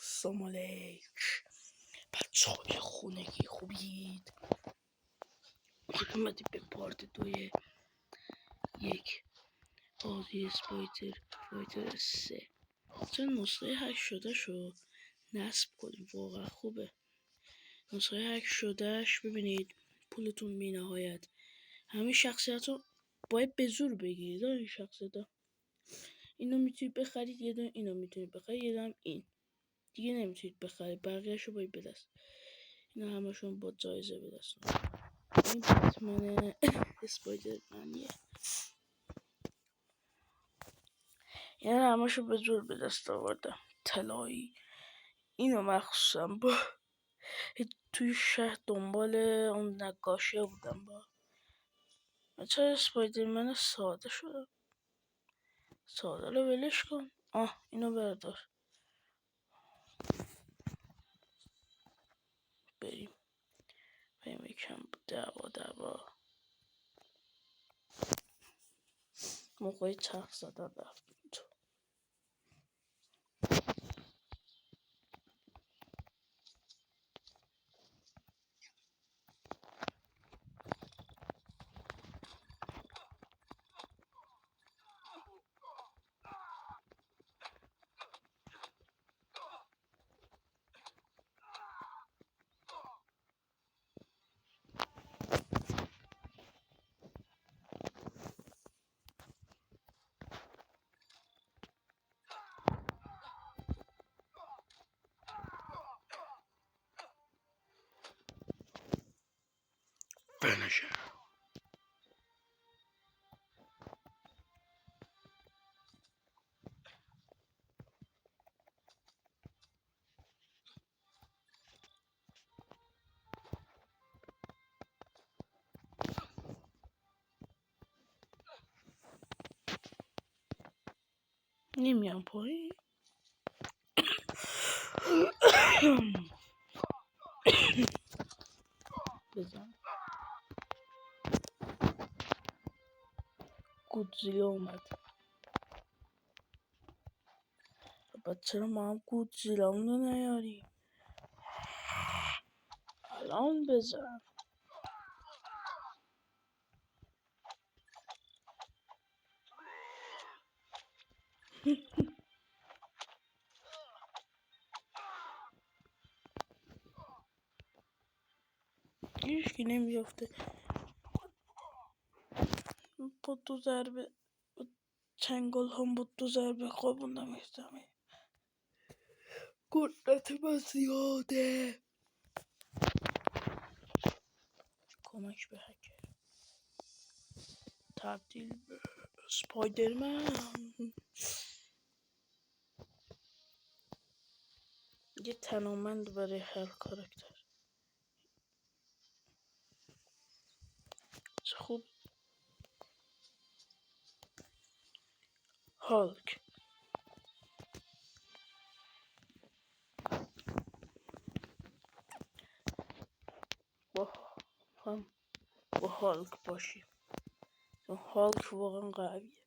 سلام علیک بچه های خونگی خوبید؟ خوش اومدید به پارت 2 یک بازی اسپایدر فایتر 3. چون نسخه هک شده شو نصب کنیم، واقعا خوبه. نسخه هک شدهش ببینید پولتون بی نهایت. همه شخصیت رو باید به زور بگیرید. این شخصیت ها اینو میتونید بخرید، یه دونه اینو میتونید بخرید، یه دونه این دیگه نمیتونید بخرید، بقیه‌شو باید به دست. اینا همشون با جایزه به دست. این بتمن اسپایدرمنیه، یعنی همشو به زور به دست آوردم. طلایی اینو مخصوصا با توی شهر دنبال اون نقاشی بودم. با چرا اسپایدرمن ساده شدم؟ ساده رو ولش کن. اینو بردار بریم یکم دعوا موقعی چرخ زدن رفتیم تو. بنشه نمیام پایی. بزن گودزیلا اومد. بعد چرا ما هم گودزیلا رو نیاریم؟ الان بزن. هیچکی نمیافته. با 2 ضربه چنگال هم با 2 ضربه خوابوندم زمین. قدرت من زیاده. کمک به هکر تبدیل به اسپایدرمن. یه تنومند برای هر کاراکتر. چه خوب. هالک با هالک باشیم. هالک واقعا قویه.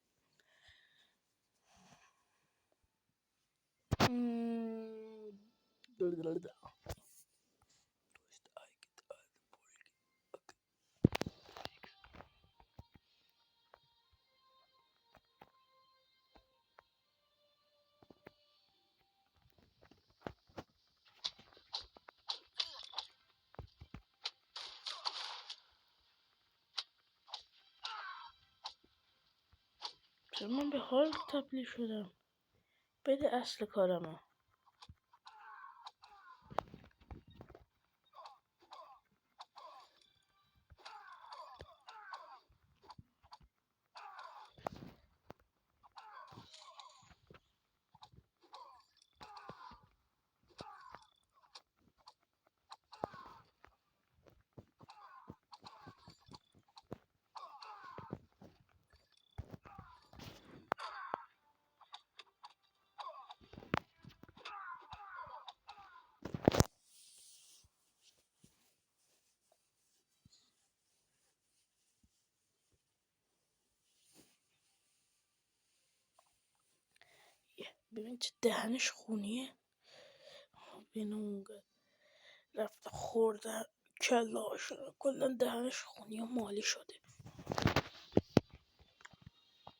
چرا من به هالک تبدیل شدم؟ بده اصل کارمو. ببین چه دهنش خونیه. بین اونقدر رفته خوردن کله هاشون کلا دهنش خونی و مالی شده.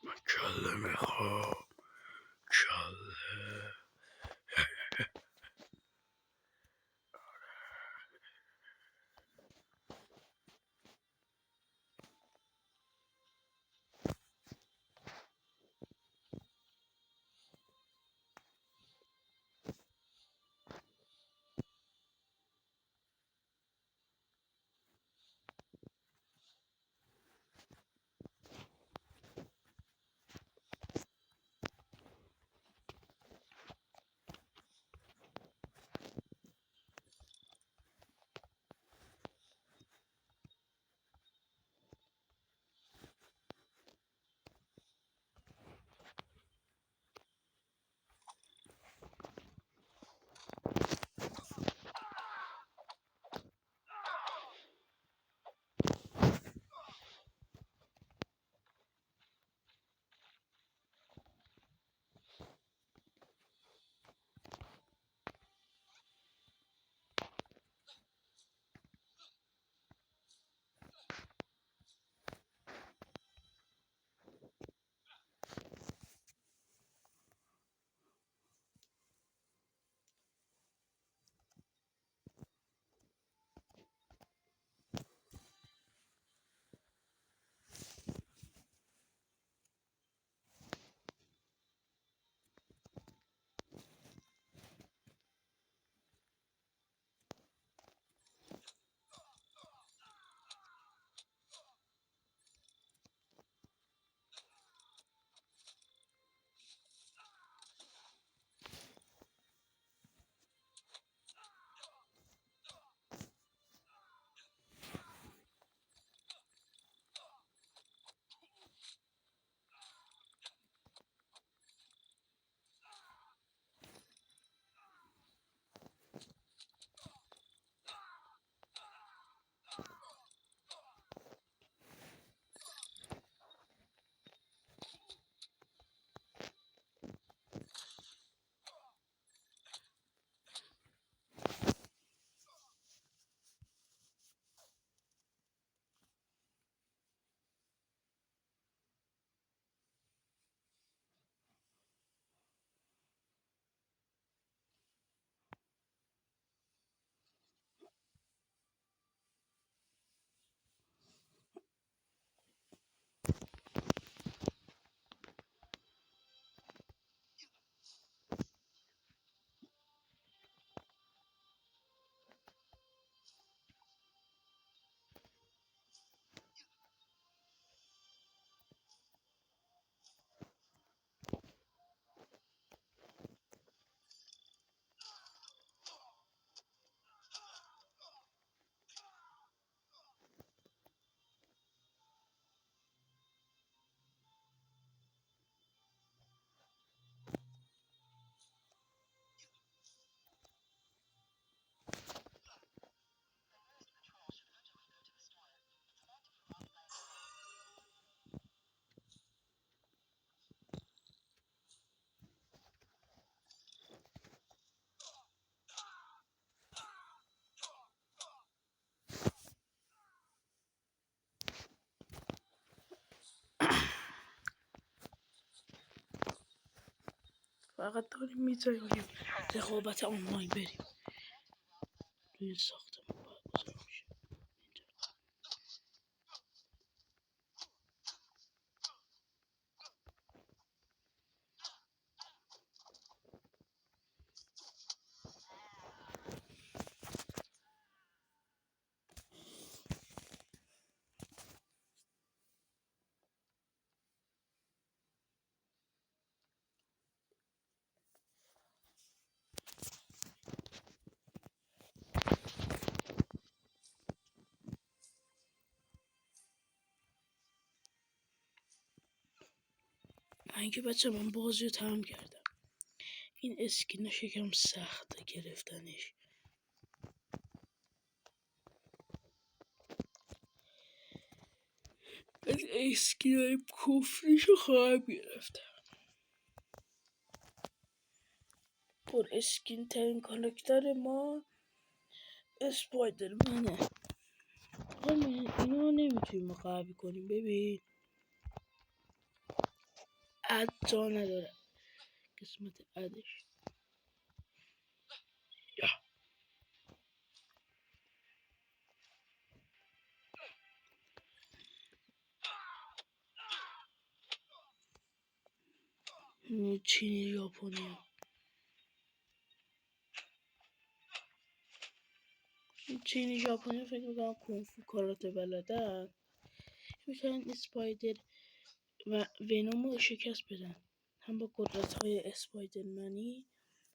من کله میخوام، کله. فقط داریم می‌جنگیم رقابت آنلاین بریم توی ساختمون برگزار میشه. اینکه بچه من بازی رو تمام کردم. این اسکینش یکم سخته گرفتنش. از اسکینای کفریشو خواهم گرفت. پر اسکین ترین کاراکتر ما اسپایدرمنه. اینو نمیتونیم قوی کنیم. ببین اد جا نداره قسمت ادش. چینی ژاپنی فکر میکنم کنفو کاراته بلدن، میتونن اسپایدر و ونوم رو شکست بدن، هم با قدرت های اسپایدرمنی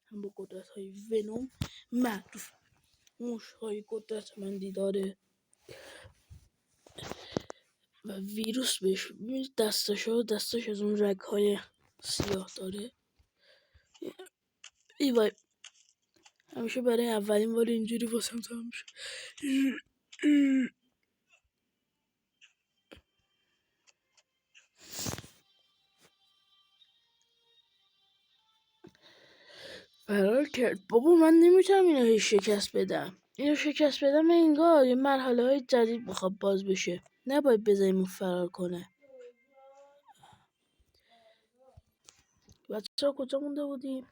هم با قدرت های ونوم. معروف موش های قدرتمندی داره و ویروس بهش دستش از اون رگ های سیاه داره. ای وای همیشه برای اولین بار اینجوری واسم تمام میشه. فرار کرد. بابا من نمیتونم اینو شکست بدم. انگار یه مرحله های جدید بخواد باز بشه. نباید بذاریم اون فرار کنه. بچه ها کجا مونده بودیم؟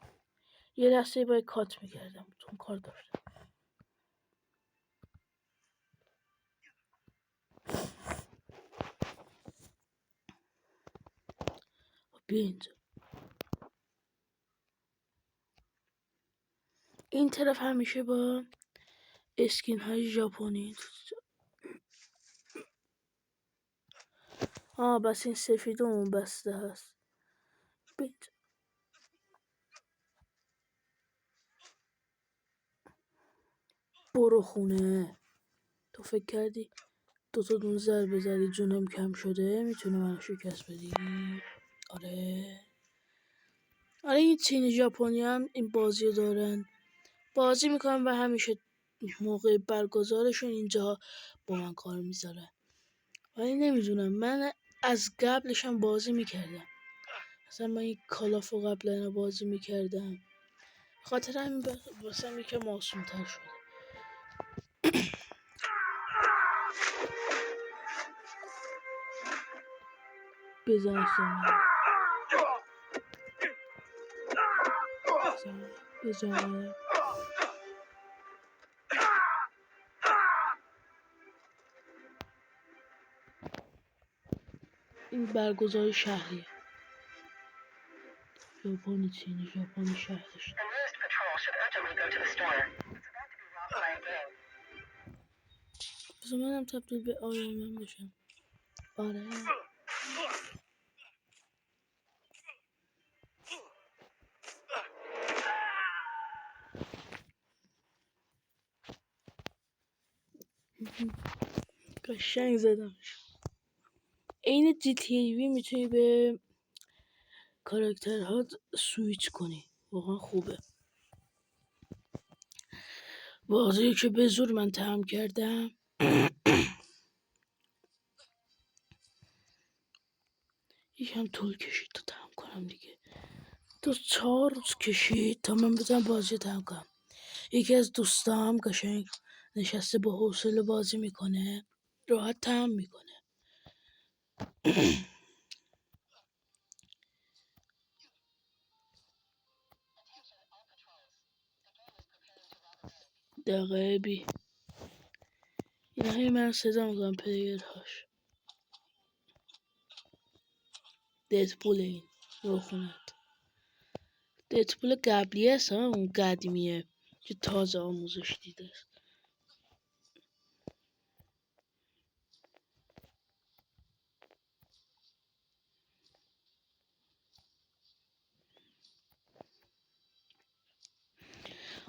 یه لحظه باید کات میکردم چون کار داشتم. بیا اینجا. این طرف همیشه با اسکین های ژاپنی. بس این سفید اون بسته هست. بیت. برو خونه. تو فکر کردی دوتا دون ضربه زدی جونم کم شده میتونی منو شکست بدی؟ آره این چین ژاپنی هم این بازی دارن، بازی میکنن و همیشه موقع برگزارشون اینجا با من کار میذارن. ولی نمیدونم من از قبلش هم بازی میکردم. مثلا من این کالافو قبلا بازی میکردم، خاطر همین واسم یکم آسون‌تر شده. بزن این برگزار شهریه ژاپنی، چینی ژاپنی شهرش. بذار منم تبدیل به آیرون بشم. آره قشنگ زدمش. این جی تی ای میتونی به کاراکترها سویچ کنی، واقعا خوبه. بازی که به زور من تمام کردم. یکم طول کشید تا تمام کنم دیگه. 4 روز کشید تا من بتونم بازی تمام کنم. یکی از دوستام قشنگ نشسته با حوصله بازی میکنه، راحت تمام میکنه. دقیقه بی این همه من صدا میکنم پلیرهاش. ددپول این رو خوند. ددپول قبلی هست اون قدیمیه که تازه آموزش دیده.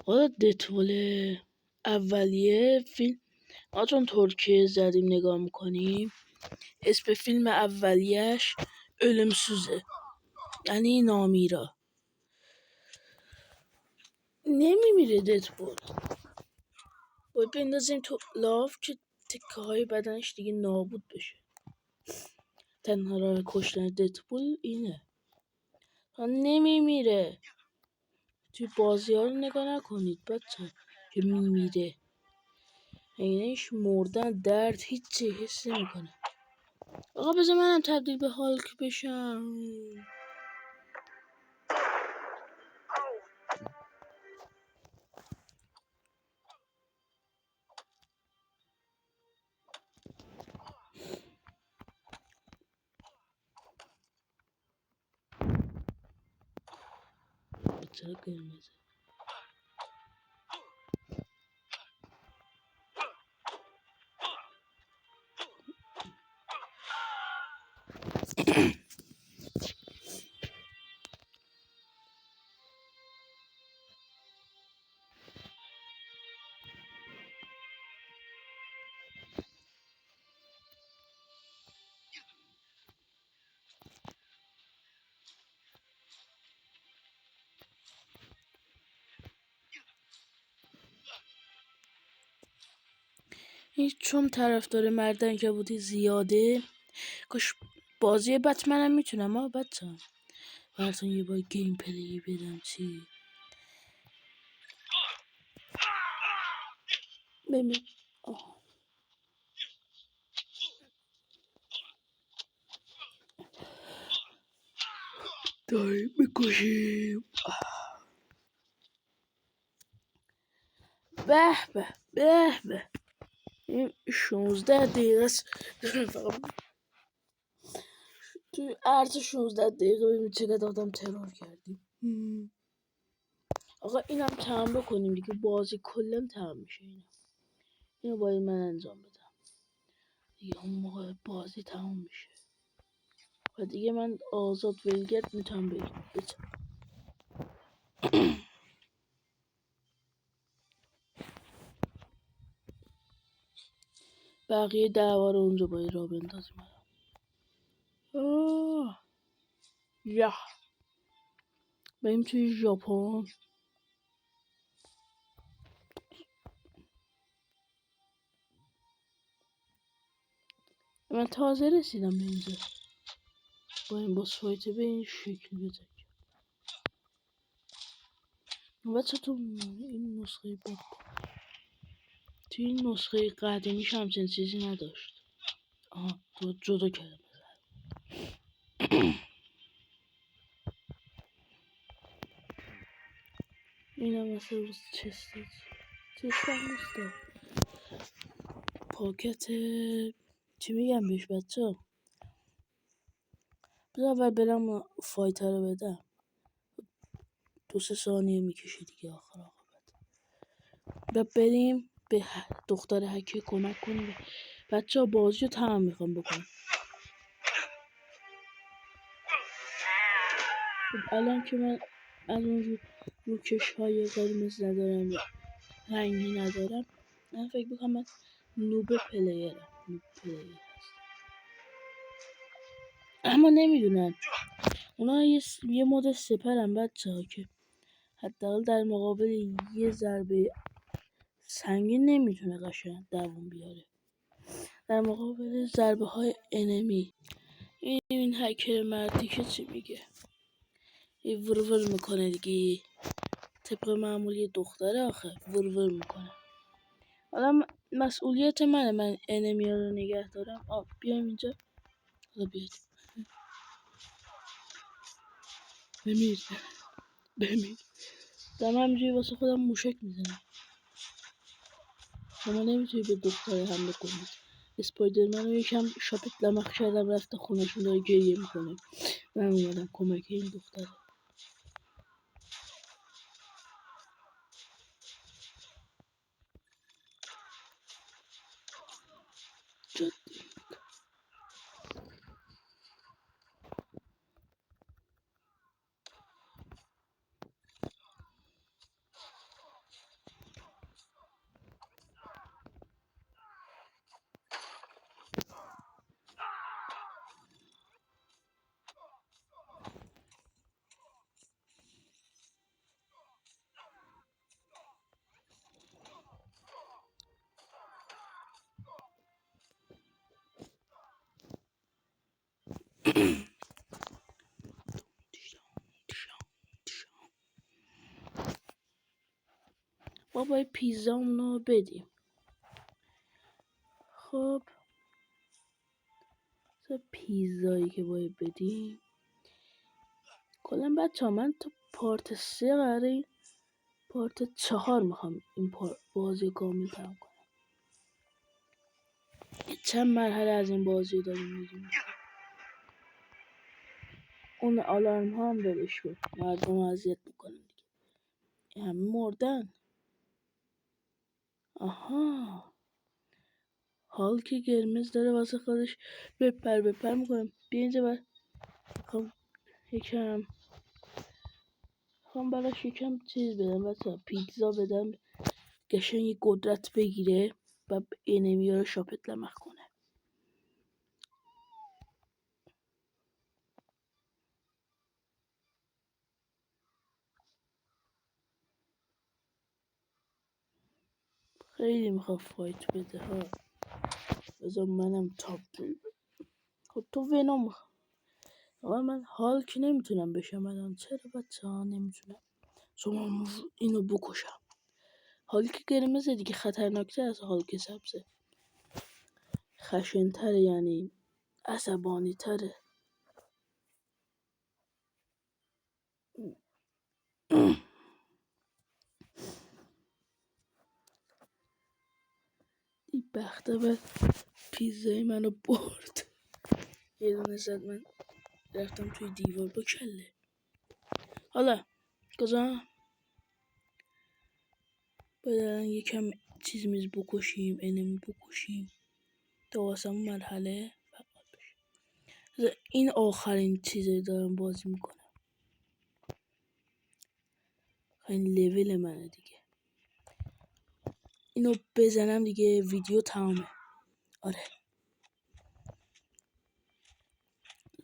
حالا ددپول اولیه فیلم ما چون ترکیه زدیم نگاه میکنیم، اسم فیلم اولیش ölümsüzه، یعنی نامیرا. نمیمیره ددپول. باید بندازیم تو لاف که تکه های بدنش دیگه نابود بشه. تنها راه کشتن ددپول اینه. نمیمیره. توی بازی ها رو نگاه نکنید بچه که میمیره. اینش مردن درد هیچی حس نمیکنه. آقا بذار منم تبدیل به هالک بشم. چرا قرمزه؟ این چون طرفدار مردن که بودی زیاده، کاش بازی بتمنم میتونم. بچه براتون یه بار گیم پلی بدم چی؟ ببین داریم میکشیم. به به به به. این 16 دقیقه است. توی عرض 16 دقیقه ببین چقدر آدم ترور کردیم. آقا اینم تمام بکنیم دیگه، بازی کلا تمام میشه. اینو باید من انجام بدم دیگه، اون موقع بازی تمام میشه و دیگه من آزاد ولگرد میتونم بگم. بقیه دعوا رو اونجا باید را بندازیم. یا بریم توی ژاپن. من تازه رسیدم به اینجا، با این باس فایت به این شکل بزن. بچه تو این نسخه بود، توی این نسخه قدیمیش همچین چیزی نداشت. تو جدا کردم. اینم مثل چستم نیست. پاکت چی میگم بهش بچه؟ بذار اول برم فایتر رو بدم. 2-3 ثانیه میکشه دیگه آخر عاقبت. بریم به دختر هکی کمک کنیم. بچه ها بازی رو تمام میخوام بکنم. الان که من از اون روکش های قرمز ندارم یا رنگی ندارم، من فکر میکنم من نوب پلیرم. اما نمیدونم اونا یه مود سپرم بچه ها که حداقل در مقابل یه ضربه سنگین نمیتونه قشنگ دووم بیاره، در مقابل ضربه های انمی. این هکر مردی که چی میگه؟ این ورور میکنه دیگه، طبق معمولی دختره آخه ورور میکنه. حالا مسئولیت منه من انمی ها رو نگه دارم. بیایم اینجا. بیاید بمیر دارم همینجوری واسه خودم موشک میزنم. شما نمیتونی به دختره حمله کنید. اسپایدرمن رو یکم شاپت لمخ کردم رفته خونشون داره گریه میکنه. من اومدم کمک این دختره. جدی باید پیزا اونو بدیم. خب پیزایی که باید بدیم کلا بچه ها، من تا پارت 3 قراره پارت 4 میخوام این بازی کامل تمام کنم. چند مرحله از این بازی داریم میریم. اون آلارم ها هم ولش کن، مردم اذیت میکنن دیگه. این همه مردن. آها، حال که قرمز داره واسه خودش بپر میکنم. بیا اینجا بر خواهم براش یکم چیز بدم بچه، پیتزا بدم قشنگ قدرت بگیره و انمی رو شاپت لمخ کنه. خیلی میخواد فایت بده ها. بذار منم تاپ. خب تو ونوم. آقا من حال که نمیتونم بشم الان. چرا بچه ها نمیتونم؟ شما اینو بکشم. حالی که قرمزه دیگه خطرناکتر از حال که سبزه. خشن‌تره، یعنی عصبانی تره. این بخته به پیزای منو برد. یه دونه زد، من رفتم توی دیوار با کله. حالا کجا باید یکم چیز میز بکشیم، انمی بکشیم تا واسمون مرحله فقط بشه. این آخرین چیزی دارم بازی میکنم. این لول منه دیگه. اینو بزنم دیگه ویدیو تمامه. آره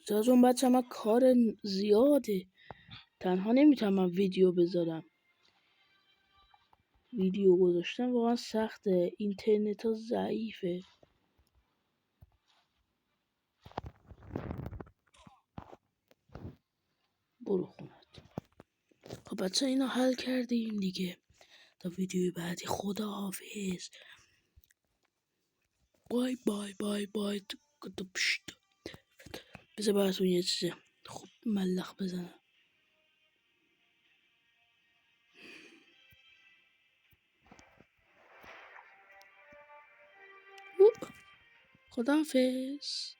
جازون بچه من کار زیاده، تنها نمیتونم من ویدیو بذارم. ویدیو گذاشتن واقعا سخته، اینترنت ها ضعیفه. برو خونت. خب بچه اینو حل کردیم دیگه. تا ویدیوی بعدی خدا حافظ. بای بای بای بای. بذار براتون یه چیزه خب ملخ بزنم. خدا حافظ.